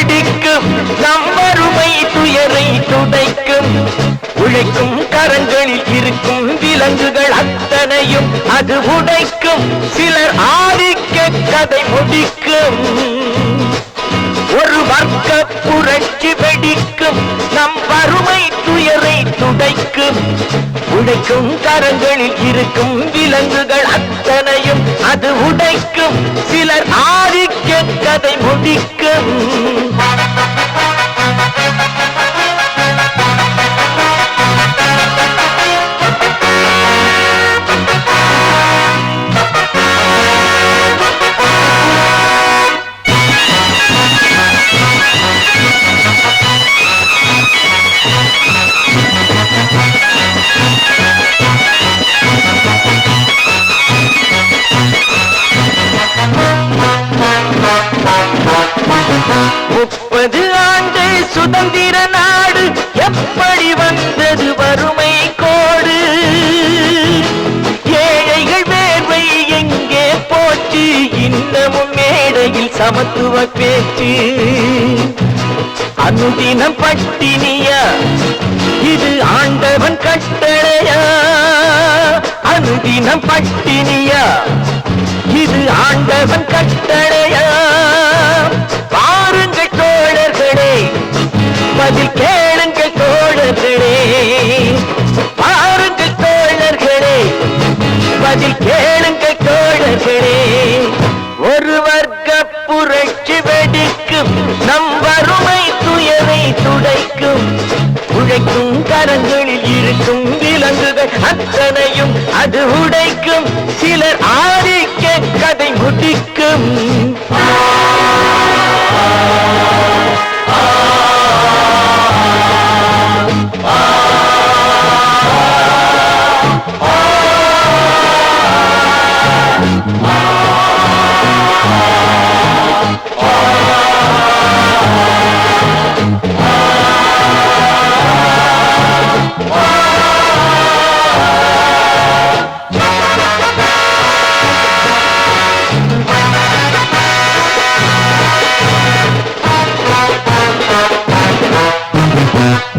வெடிக்கும் நம் வறுமை துயரை துடைக்கும் உழைக்கும் கரங்களில் இருக்கும் விலங்குகள் அத்தனையும் அது உடைக்கும் சிலர் ஆதிக்க கதை முடிக்கும் ஒரு வர்க்க புரட்சி வெடிக்கும் நம் வறுமை துயரை துடைக்கும் உடைக்கும் கரங்களில் இருக்கும் விலங்குகள் அத்தனையும் அது உடைக்கும் சிலர் ஆதிக்க கதை முடிக்கும் சுதந்திர நாடு எப்படி வந்தது வறுமை கோடு ஏழைகள் வேர்வை எங்கே போச்சு இன்னமும் மேடையில் சமத்துவ பேச்சு அனுதினம் பட்டினியா இது ஆண்டவன் கட்டளையா அனுதினம் பட்டினியா இது ஆண்டவன் கட்டளையா பாருங்கள் தோழர்களே பதில் கேளுங்கள் தோழர்களே பாருங்கள் தோழர்களே பதில் கேளுங்கள் தோழர்களே ஒரு வர்க்க புரட்சி வெடிக்கும் நம் வறுமை துயரை துடைக்கும் உழைக்கும் கரங்களில் இருக்கும் விலங்குகள் அத்தனையும் அது உடைக்கும் சிலர் ஆதிக்க கதை முடிக்கும்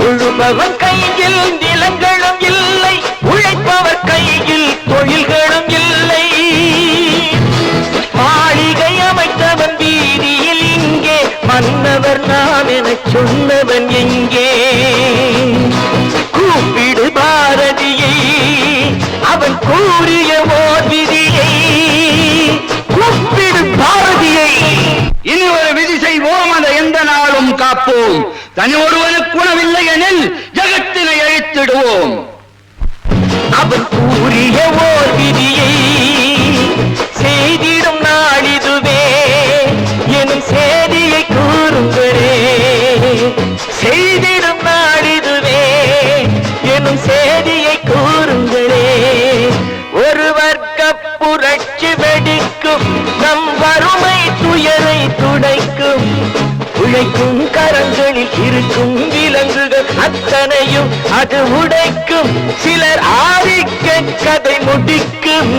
உழுபவன் கையில் நிலங்களும் இல்லை உழைப்பவர் கையில் தொழில்களும் இல்லை மாளிகை அமைத்தவன் வீதியில் இங்கே மன்னவர் நாம் என சொன்னவன் எங்கே கூப்பிடு பாரதியை அவன் கூறிய ஓர் விதியை கூப்பிடு பாரதியை இனி ஒரு விதி செய்வோம் அதை எந்த நாளும் காப்போம் தனி ஒருவனுக்கு உணவில்லை எனில் ஜகத்தினை அழித்திடுவோம் அவன் கூறிய ஓர் விதியை செய்திடும் நாளிதுவே எனும் செய்தியை கூறுங்களே செய்திடும் நாளிதுவே எனும் செய்தியை கூறுங்களே ஒரு வர்க்க புரட்சி வெடிக்கும் நம் வறுமை துயரை துடைக்கும் உழைக்கும் கரங்களில் இருக்கும் விலங்குகள் அத்தனையும் அது உடைக்கும் சிலர் ஆதிக்க கதை முடிக்கும்